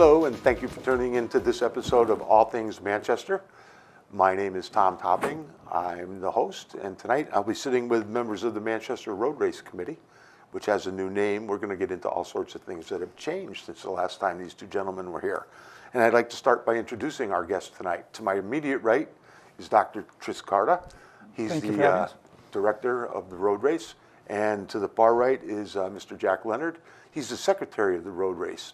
Hello, and thank you for tuning in to this episode of All Things Manchester. My name is Tom Topping. I'm the host, and tonight I'll be sitting with members of the Manchester Road Race Committee, which has a new name. We're going to get into all sorts of things that have changed since the last time these two gentlemen were here. And I'd like to start by introducing our guest tonight. To my immediate right is Dr. Carta. He's the director of the road race. And to the far right is Mr. Jack Leonard. He's the secretary of the road race.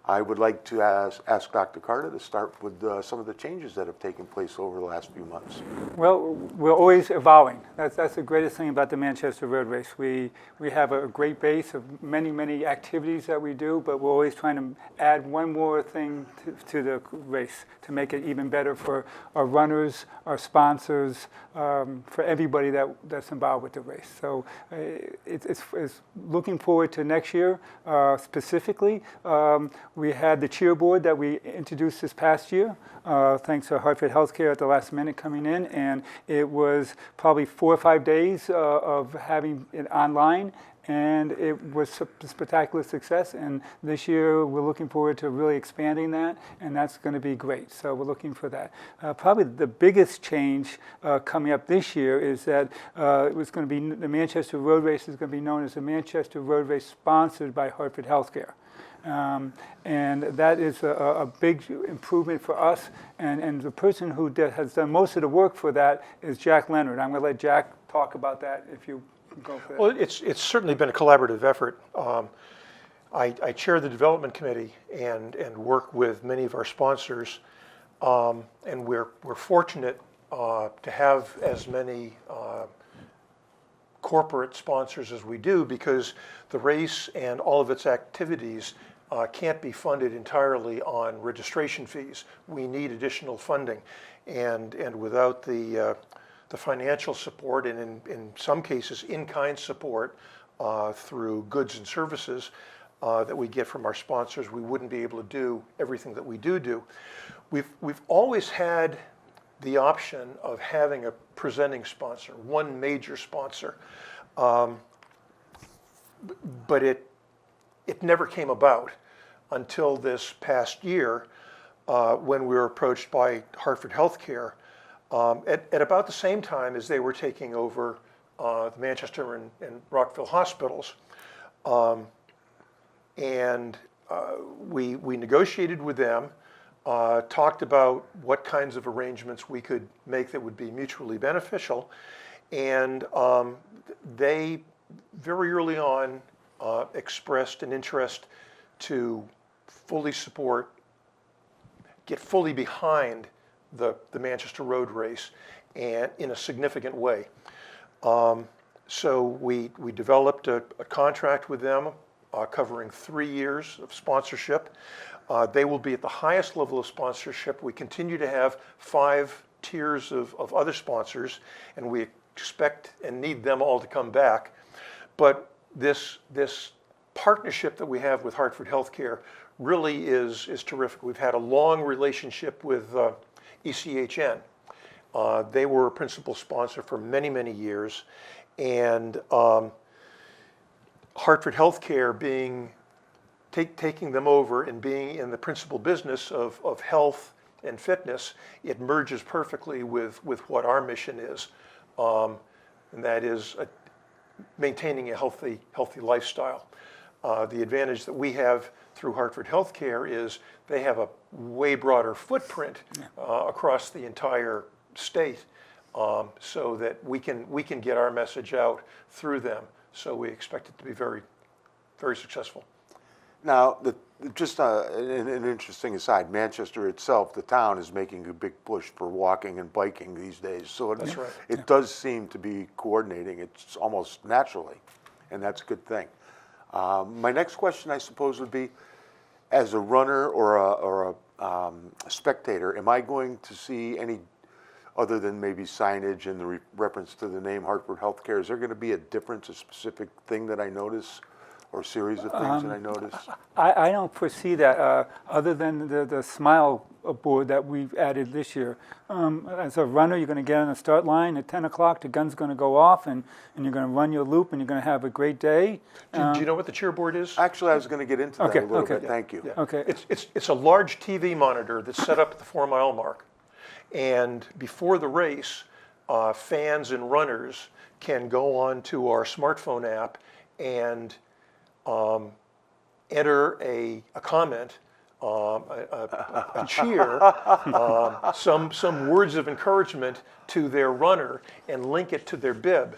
I would like to ask Dr. Carta to start with some of the changes that have taken place over the last few months. Well, we're always evolving. That's the greatest thing about the Manchester Road Race. We have a great base of many activities that we do, but we're always trying to add one more thing to the race to make it even better for our runners, our sponsors, for everybody that's involved with the race. So it's looking forward to next year specifically. We had the cheer board that we introduced this past year, thanks to Hartford Healthcare at the last minute coming in, and it was probably 4 or 5 days of having it online, and it was a spectacular success. And this year we're looking forward to really expanding that, and that's going to be great. So we're looking for that. Probably the biggest change coming up this year is that it was going to be the Manchester Road Race is going to be known as the Manchester Road Race sponsored by Hartford Healthcare. And that is a big improvement for us. And the person who has done most of the work for that is Jack Leonard. I'm going to let Jack talk about that if you go for that. Well, it's certainly been a collaborative effort. I chair the development committee and work with many of our sponsors. And we're fortunate to have as many corporate sponsors as we do, because the race and all of its activities can't be funded entirely on registration fees. We need additional funding, and without the financial support, and in some cases in-kind support through goods and services that we get from our sponsors, we wouldn't be able to do everything that we do. We've always had the option of having a presenting sponsor, one major sponsor, but it never came about until this past year when we were approached by Hartford Healthcare at about the same time as they were taking over the Manchester and Rockville hospitals. And we negotiated with them, talked about what kinds of arrangements we could make that would be mutually beneficial, and they very early on expressed an interest to fully support, get fully behind the Manchester Road Race, and in a significant way. So we developed a contract with them covering 3 years of sponsorship. They will be at the highest level of sponsorship. We continue to have 5 tiers of other sponsors, and we expect and need them all to come back. But this partnership that we have with Hartford Healthcare really is terrific. We've had a long relationship with ECHN. They were a principal sponsor for many years, and Hartford Healthcare taking them over and being in the principal business of health and fitness, it merges perfectly with what our mission is, and that is maintaining a healthy lifestyle. The advantage that we have through Hartford Healthcare is they have a way broader footprint across the entire state, so that we can get our message out through them. So we expect it to be very successful. Now, just an interesting aside, Manchester itself, the town, is making a big push for walking and biking these days. So That's right. It does seem to be coordinating. It's almost naturally, and that's a good thing. My next question, I suppose, would be, as a runner or a spectator, am I going to see any, other than maybe signage and the reference to the name Hartford Healthcare, is there going to be a difference, a specific thing that I notice or series of things that I noticed? I don't foresee that, other than the smile board that we've added this year. As a runner, you're going to get on the start line at 10 o'clock, the gun's going to go off, and you're going to run your loop, and you're going to have a great day. Do you know what the cheer board is? Actually, I was going to get into that Okay, a little okay. bit. Thank you. Yeah. Okay. It's a large TV monitor that's set up at the 4-mile mark. And before the race, fans and runners can go on to our smartphone app and enter a comment, a cheer, some words of encouragement to their runner and link it to their bib.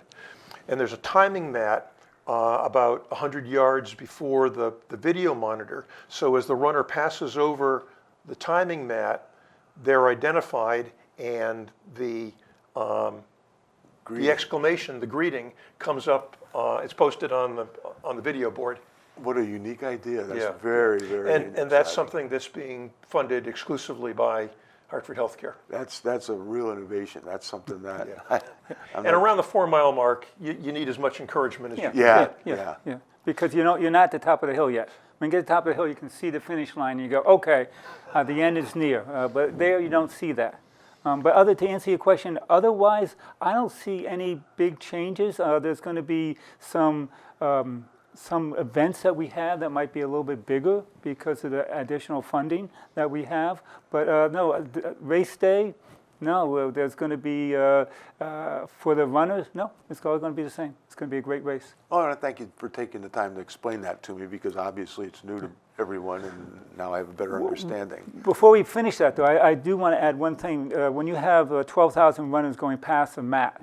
And there's a timing mat about 100 yards before the video monitor. So as the runner passes over the timing mat, they're identified, and the exclamation, the greeting, comes up. It's posted on the video board. What a unique idea. That's Yeah. very, very And that's exciting. something that's being funded exclusively by Hartford Healthcare. That's a real innovation. That's something that, And around the 4-mile mark, you need as much encouragement as you can. Yeah. Because you're not at the top of the hill yet. When you get to the top of the hill, you can see the finish line. And you go, okay, the end is near. But there, you don't see that. But to answer your question, otherwise, I don't see any big changes. There's going to be some events that we have that might be a little bit bigger because of the additional funding that we have. But no, race day, no, there's going to be, for the runners, no, it's all going to be the same. It's going to be a great race. Oh, and I thank you for taking the time to explain that to me, because obviously it's new to everyone, and now I have a better understanding. Before we finish that, though, I do want to add one thing. When you have 12,000 runners going past the mat,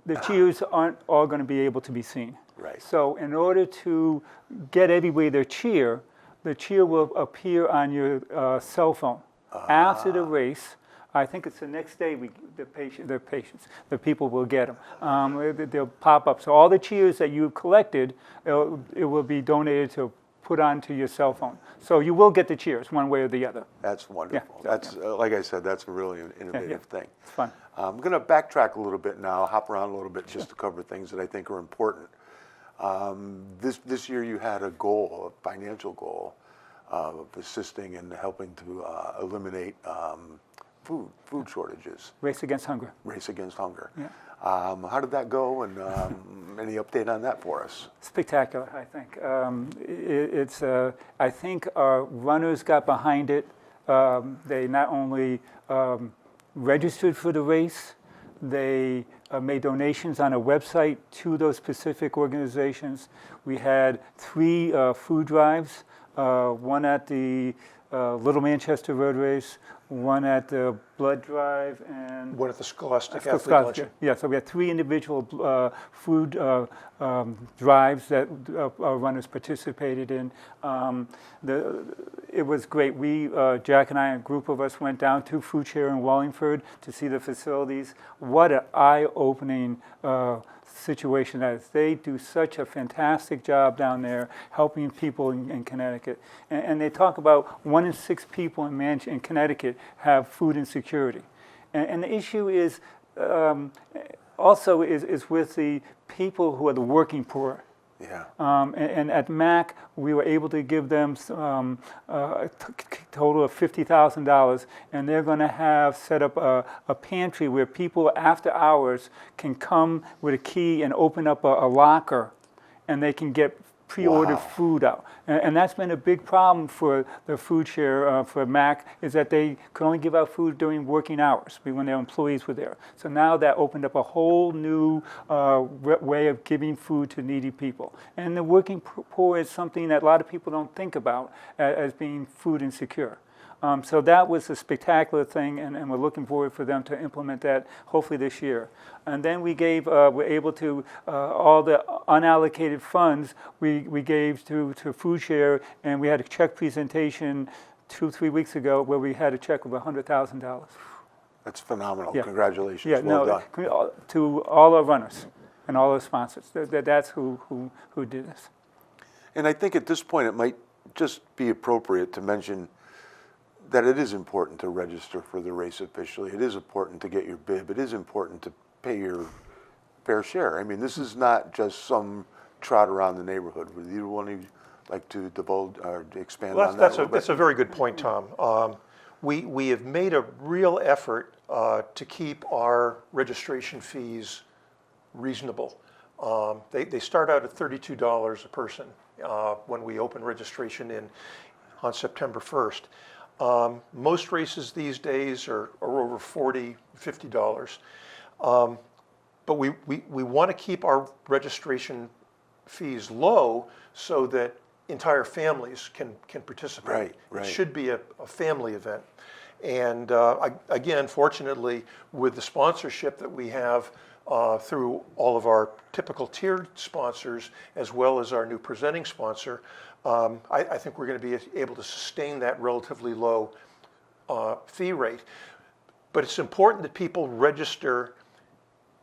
the cheers aren't all going to be able to be seen. Right. So in order to get everybody their cheer, the cheer will appear on your cell phone. After the race, I think it's the next day, the people will get them. They'll pop up. So all the cheers that you've collected, it will be donated to put onto your cell phone. So you will get the cheers one way or the other. That's wonderful. Yeah. That's like I said, that's a really innovative thing. It's fun. I'm going to backtrack a little bit now, hop around a little bit just to cover things that I think are important. This year you had a goal, a financial goal, of assisting and helping to eliminate food shortages. Race Against Hunger. Race Against Hunger. Yeah. How did that go, and any update on that for us? Spectacular, I think. I think our runners got behind it. They not only registered for the race, they made donations on a website to those specific organizations. We had 3 food drives, one at the Little Manchester Road Race, one at the Blood Drive, and One at the Scholastic Athlete Scholastic, Luncheon. yeah, so we had 3 individual food drives that our runners participated in. It was great. Jack and I, a group of us, went down to Food Share in Wallingford to see the facilities. What an eye-opening situation that is. They do such a fantastic job down there helping people in Connecticut. And they talk about 1 in 6 people in Connecticut have food insecurity. And the issue is also is with the people who are the working poor. Yeah. And at MAC, we were able to give them a total of $50,000, and they're going to have set up a pantry where people after hours can come with a key and open up a locker, and they can get pre-ordered food out. And that's been a big problem for the food share for MAC, is that they could only give out food during working hours when their employees were there. So now that opened up a whole new way of giving food to needy people. And the working poor is something that a lot of people don't think about as being food insecure. So that was a spectacular thing, and we're looking forward for them to implement that hopefully this year. And then we were able to, all the unallocated funds we gave to Food Share, and we had a check presentation 2-3 weeks ago where we had a check of $100,000. That's phenomenal. Yeah. Congratulations. Yeah, Well no, done. to all our runners and all our sponsors. That's who did this. And I think at this point it might just be appropriate to mention that it is important to register for the race officially. It is important to get your bib. It is important to pay your fair share. I mean, this is not just some trot around the neighborhood. Would either one of you like to divulge or to expand Well, on that a little that's bit? a very good point, Tom. We have made a real effort to keep our registration fees reasonable. They start out at $32 a person when we open registration on September 1st. Most races these days are over $40, $50. But we want to keep our registration fees low so that entire families can participate. Right, right. It should be a family event. And again, fortunately, with the sponsorship that we have through all of our typical tiered sponsors, as well as our new presenting sponsor, I think we're going to be able to sustain that relatively low fee rate. But it's important that people register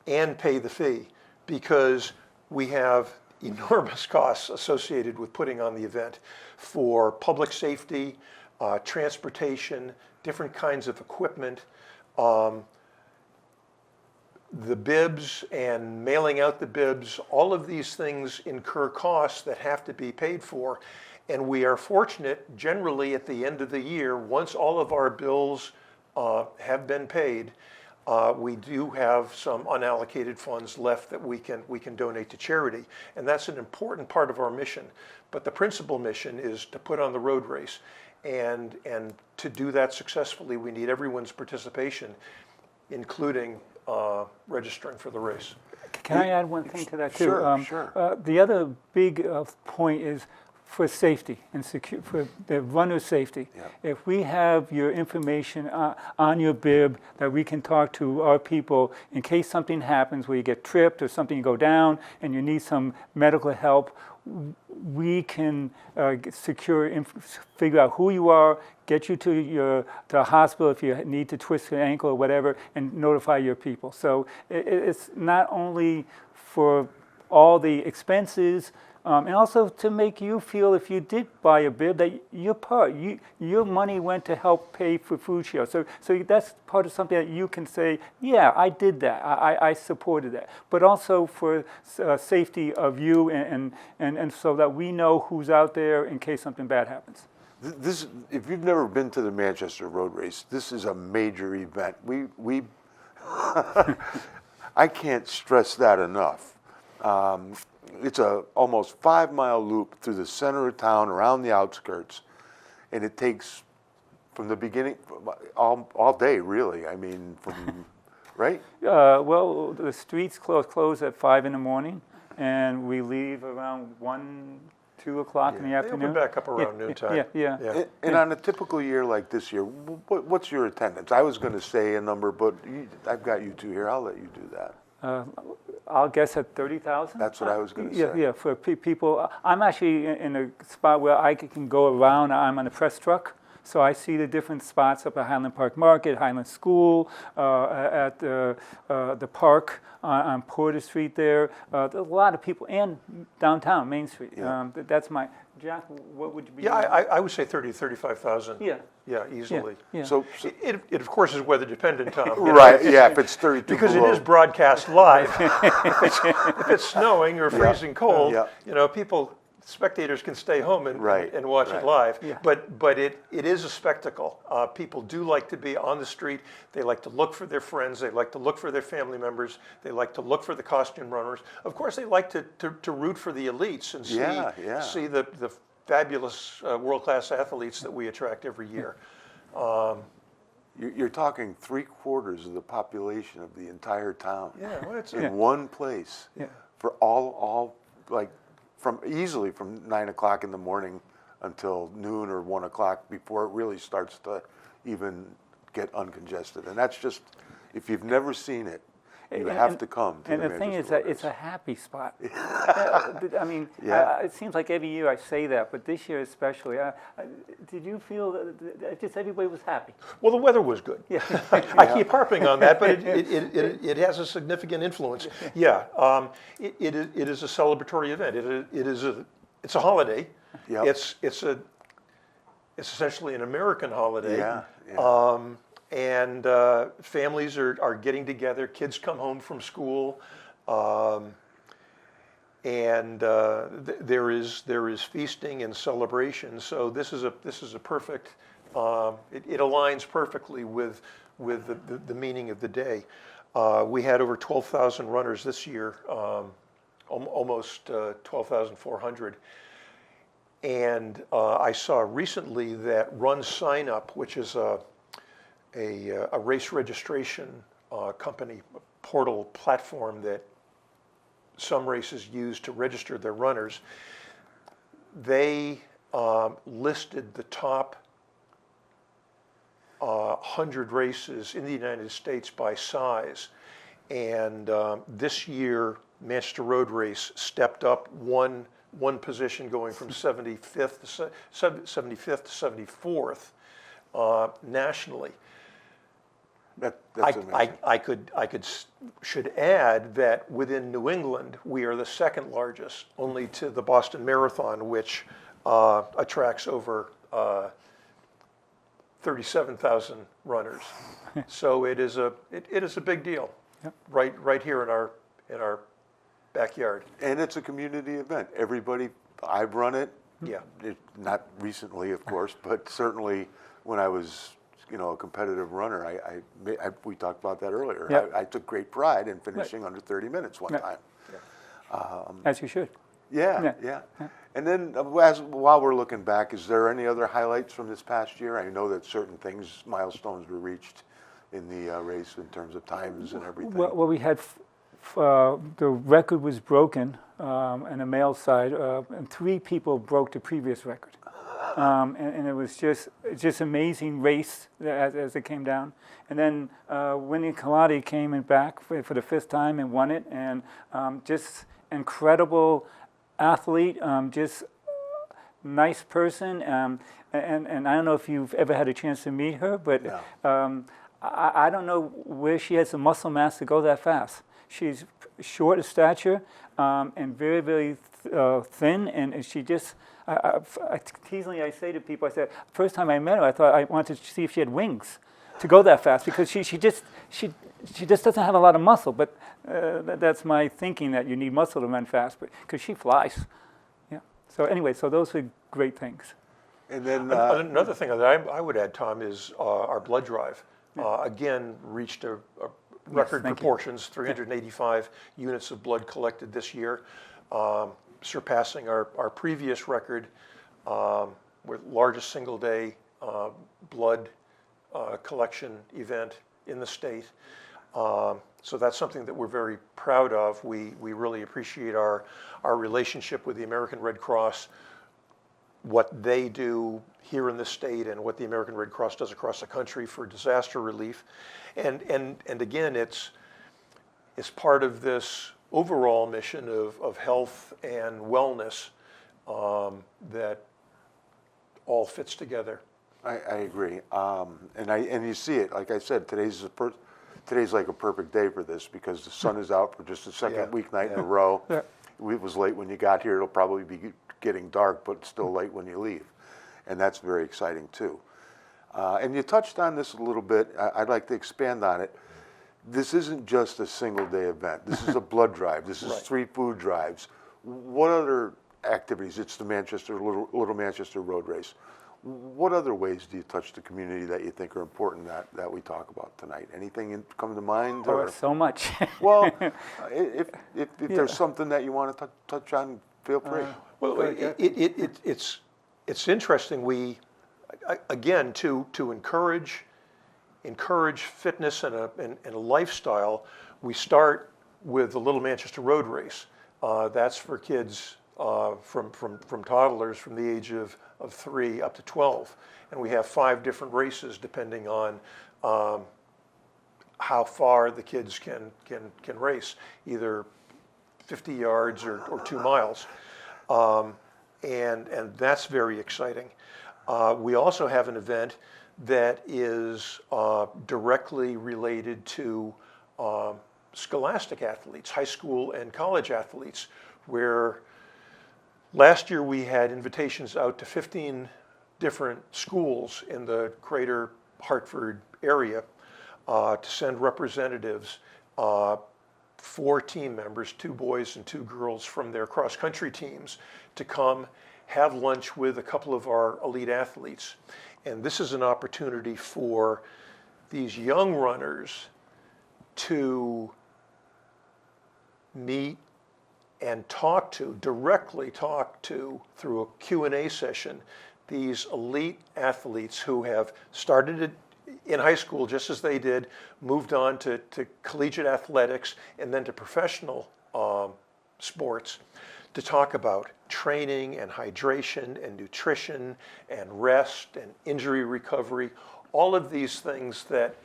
and pay the fee, because we have enormous costs associated with putting on the event for public safety, transportation, different kinds of equipment, the bibs and mailing out the bibs. All of these things incur costs that have to be paid for. And we are fortunate generally at the end of the year, once all of our bills have been paid, we do have some unallocated funds left that we can donate to charity. And that's an important part of our mission. But the principal mission is to put on the road race. And to do that successfully, we need everyone's participation, including registering for the race. Can I add one thing to that too? Sure, sure. The other big point is for safety and for the runner's safety. Yeah. If we have your information on your bib that we can talk to our people in case something happens where you get tripped or something, you go down and you need some medical help, we can figure out who you are, get you to a hospital if you need to twist your ankle or whatever, and notify your people. So it's not only for all the expenses, and also to make you feel, if you did buy a bib, that your money went to help pay for food share. So that's part of something that you can say, yeah, I did that, I supported that. But also for safety of you, and so that we know who's out there in case something bad happens. This, if you've never been to the Manchester Road Race, this is a major event. We I can't stress that enough. It's a almost 5-mile loop through the center of town, around the outskirts, and it takes from the beginning all day, really. I mean, from right? Well, the streets close at 5 in the morning, and we leave around 1, 2 o'clock in the They afternoon. open back up around noontime. Yeah. And on a typical year like this year, what's your attendance? I was going to say a number, but I've got you two here. I'll let you do that. I'll guess at 30,000. That's what I was going to say. Yeah, for people. I'm actually in a spot where I can go around. I'm on a press truck, so I see the different spots up at Highland Park Market, Highland School, at the park on Porter Street there. There's a lot of people, and downtown, Main Street. Yeah. That's my, Jack, what would you be? Yeah, I would say 30,000 to 35,000. Yeah. Yeah, easily. Yeah. So It of course is weather dependent, Tom. you know, right, yeah, if it's 32 because below. it is broadcast live. if it's snowing or freezing cold, Yeah. spectators can stay home and Right, watch right. it live. Yeah. But it is a spectacle. People do like to be on the street. They like to look for their friends. They like to look for their family members. They like to look for the costume runners. Of course, they like to root for the elites and see the fabulous world-class athletes that we attract every year. You're talking 3/4 of the population of the entire town. Yeah, well, it's in one place. Yeah. For all like easily from 9 o'clock in the morning until noon or 1 o'clock before it really starts to even get uncongested. And that's just, if you've never seen it, you have to come to And the the thing is Manchester that it's Road a happy spot. I mean, Yeah. it seems like every year I say that, but this year especially, did you feel that just everybody was happy? Well, the weather was good. Yeah. I keep harping on that, but it has a significant influence. Yeah, it is a celebratory event. It's a holiday. Yep. It's essentially an American holiday. Yeah. And families are getting together. Kids come home from school. and there is feasting and celebration. So this is a perfect. It aligns perfectly with the meaning of the day. We had over 12,000 runners this year, almost 12,400. And I saw recently that Run Sign Up, which is a race registration company portal platform that some races use to register their runners, they listed the top 100 races in the United States by size. And this year, Manchester Road Race stepped up one position, going from 75th to 74th nationally. That's amazing. Should add that within New England, we are the second largest, only to the Boston Marathon, which attracts over 37,000 runners. So it is a big deal. Yep. Right here in our backyard. And it's a community event. Everybody, I've run it. Yeah. Not recently, of course, but certainly when I was, a competitive runner, we talked about that earlier. Yep. I took great pride in finishing under 30 minutes one time. As you should. Yeah. And then while we're looking back, is there any other highlights from this past year? I know that certain milestones were reached in the race in terms of times and everything. Well, we had the record was broken on the male side, and 3 people broke the previous record. And it was just amazing race as it came down. And then Winnie Kaladi came back for the 5th time and won it, and just incredible athlete, just nice person. And I don't know if you've ever had a chance to meet her, but No. I don't know where she has the muscle mass to go that fast. She's short of stature and very, very thin, and she just, teasingly I say to people, I said, first time I met her, I thought I wanted to see if she had wings to go that fast, because she just doesn't have a lot of muscle, but that's my thinking, that you need muscle to run fast, but because she flies. Yeah. So anyway, so those are great things. And then Another thing that I would add, Tom, is our blood drive. Again, reached a record proportions, 385 units of blood collected this year, surpassing our previous record, with largest single day blood collection event in the state. So that's something that we're very proud of. We really appreciate our relationship with the American Red Cross, what they do here in the state and what the American Red Cross does across the country for disaster relief. And again, it's part of this overall mission of health and wellness that all fits together. I agree, and you see it. Like I said, today's like a perfect day for this, because the sun is out for just the second weeknight in a row. Yeah. It was late when you got here. It'll probably be getting dark, but it's still late when you leave, and that's very exciting too. And you touched on this a little bit. I'd like to expand on it. This isn't just a single day event. This is a blood drive. This is Right. 3 food drives. What other activities? It's the Little Manchester Road Race. What other ways do you touch the community that you think are important that we talk about tonight? Anything come to mind? Oh, so much. Well, if there's something that you want to touch on, feel free. Well, it's interesting. We again to encourage fitness and a lifestyle. We start with the Little Manchester Road Race. That's for kids from toddlers from the age of 3 up to 12, and we have 5 different races depending on how far the kids can race, either 50 yards or 2 miles, and that's very exciting. We also have an event that is directly related to scholastic athletes, high school and college athletes, where last year we had invitations out to 15 different schools in the greater Hartford area to send representatives 4 team members, 2 boys and 2 girls from their cross-country teams, to come have lunch with a couple of our elite athletes. And this is an opportunity for these young runners to meet and directly talk to, through a Q&A session, these elite athletes who have started it in high school just as they did, moved on to collegiate athletics and then to professional sports, to talk about training and hydration and nutrition and rest and injury recovery, all of these things that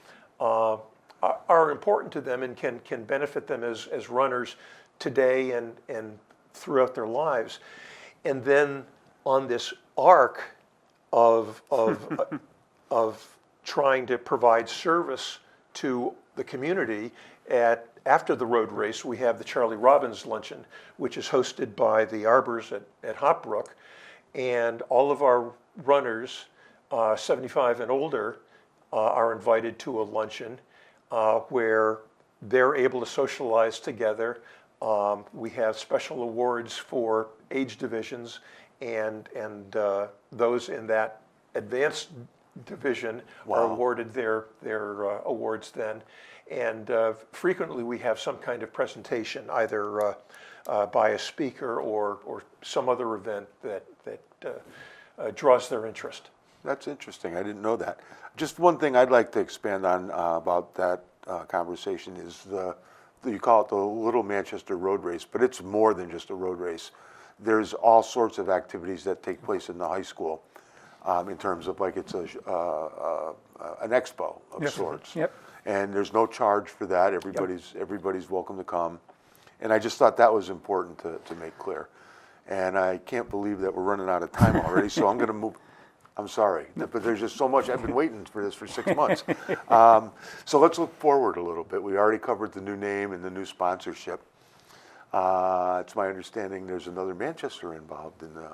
are important to them and can benefit them as runners today and throughout their lives. And then on this arc of trying to provide service to the community, after the road race, we have the Charlie Robbins Luncheon, which is hosted by the Arbors at Hopbrook. And all of our runners, 75 and older, are invited to a luncheon where they're able to socialize together. We have special awards for age divisions, and those in that advanced division are awarded their awards then. And frequently we have some kind of presentation, either by a speaker or some other event that draws their interest. That's interesting. I didn't know that. Just one thing I'd like to expand on about that conversation is you call it the Little Manchester Road Race, but it's more than just a road race. There's all sorts of activities that take place in the high school in terms of, like, it's an expo of sorts. Yep. And there's no charge for that. Everybody's welcome to come. And I just thought that was important to make clear. And I can't believe that we're running out of time already, so I'm going to move. I'm sorry, but there's just so much. I've been waiting for this for 6 months. So let's look forward a little bit. We already covered the new name and the new sponsorship. It's my understanding there's another Manchester involved in the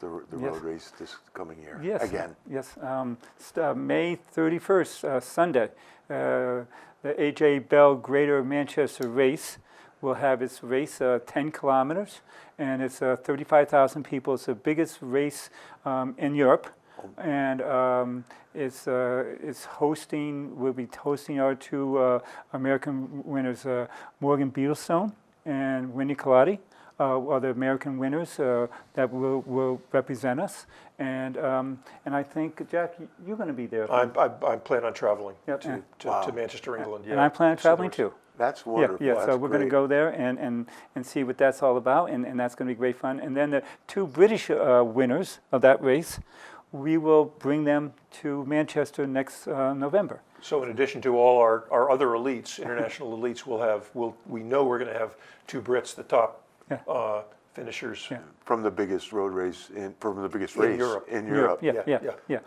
road race this coming year. Yes. Again. Yes. May 31st, Sunday, the A.J. Bell Greater Manchester Race will have its race 10 kilometers, and it's 35,000 people. It's the biggest race in Europe. And we'll be hosting our 2 American winners, Morgan Beadlestone and Wendy Colati, are the American winners that will represent us. And I think, Jack, you're going to be there. I plan on traveling to Manchester, England. And I plan on traveling too. That's wonderful. Yeah, so we're going to go there and see what that's all about, and that's going to be great fun. And then the 2 British winners of that race, we will bring them to Manchester next November. So in addition to all our other elites, international elites, we know we're going to have 2 Brits, the top finishers. Yeah. From the biggest road race in Europe. In Europe. Yeah.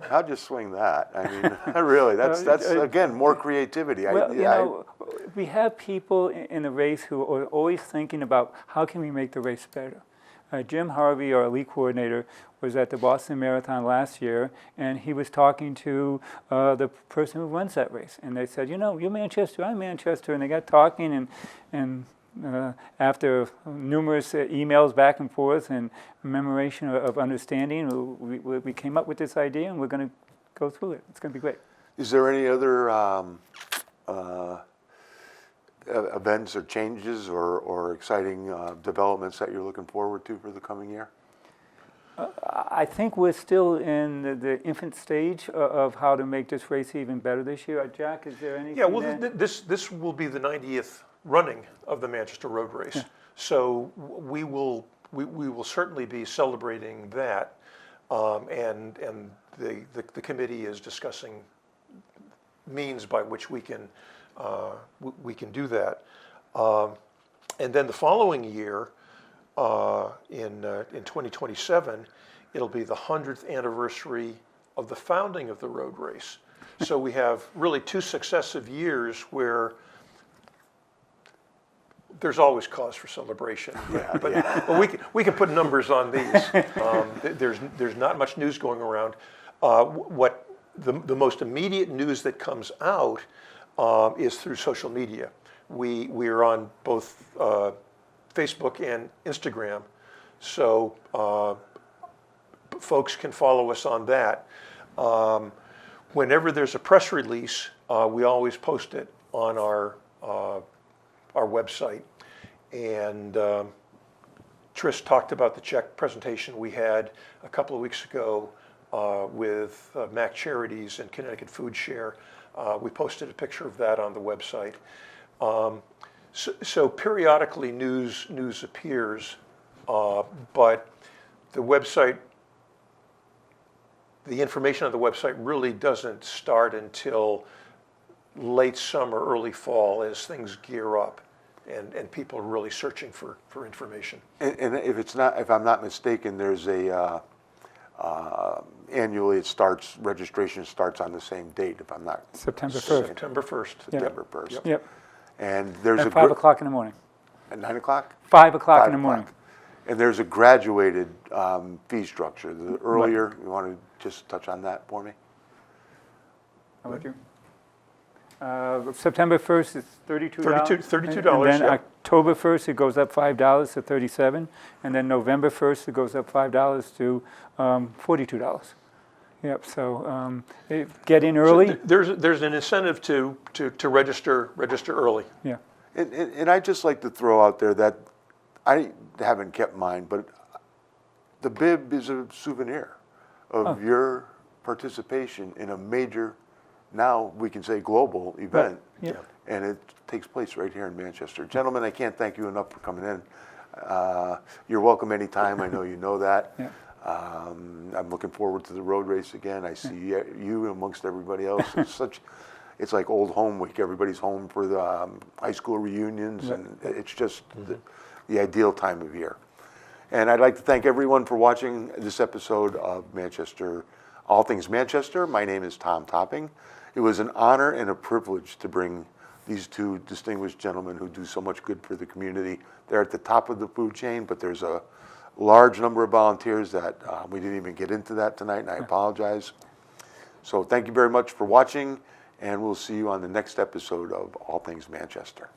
How'd you swing that? I mean, really, that's again more creativity. Well, we have people in the race who are always thinking about how can we make the race better. Jim Harvey, our elite coordinator, was at the Boston Marathon last year, and he was talking to the person who runs that race, and they said, you're Manchester, I'm Manchester, and they got talking, and after numerous emails back and forth and memoration of understanding, we came up with this idea, and we're going to go through it. It's going to be great. Is there any other events or changes or exciting developments that you're looking forward to for the coming year? I think we're still in the infant stage of how to make this race even better this year. Jack, is there anything? Yeah, well, this will be the 90th running of the Manchester Road Race, so we will certainly be celebrating that, and the committee is discussing means by which we can do that, and then the following year, in 2027, it'll be the 100th anniversary of the founding of the road race. So we have really 2 successive years where there's always cause for celebration. But we can put numbers on these. There's not much news going around. What the most immediate news that comes out is through social media. we are on both Facebook and Instagram, so folks can follow us on that. Whenever there's a press release, we always post it on our website. And Trish talked about the check presentation we had a couple of weeks ago with Mac Charities and Connecticut Food Share. We posted a picture of that on the website. So periodically news appears, but the website, the information on the website really doesn't start until late summer, early fall, as things gear up and people are really searching for information. And if I'm not mistaken, there's a, annually registration starts on the same date, if I'm not. September 1st. September 1st. September 1st. Yep. And there's At 5 o'clock in the morning. At 9 o'clock? 5 o'clock in the 5 morning. o'clock. And there's a graduated fee structure. The earlier, you want to just touch on that for me? How about you? September 1st is $32. $32, And then yeah. October 1st, it goes up $5 to $37. And then November 1st, it goes up $5 to $42. Yep, so get in early. So there's an incentive to register early. Yeah. And I'd just like to throw out there that I haven't kept mine, but the bib is a souvenir of your participation in a major, now we can say global event. Yeah. And it takes place right here in Manchester. Gentlemen, I can't thank you enough for coming in. You're welcome anytime, I know you know that. Yeah. I'm looking forward to the road race again. I see you amongst everybody else. It's like old home week. Everybody's home for the high school reunions, and it's just the ideal time of year. And I'd like to thank everyone for watching this episode of Manchester, All Things Manchester. My name is Tom Topping. It was an honor and a privilege to bring these two distinguished gentlemen who do so much good for the community. They're at the top of the food chain, but there's a large number of volunteers that we didn't even get into that tonight, and I apologize. So thank you very much for watching, and we'll see you on the next episode of All Things Manchester.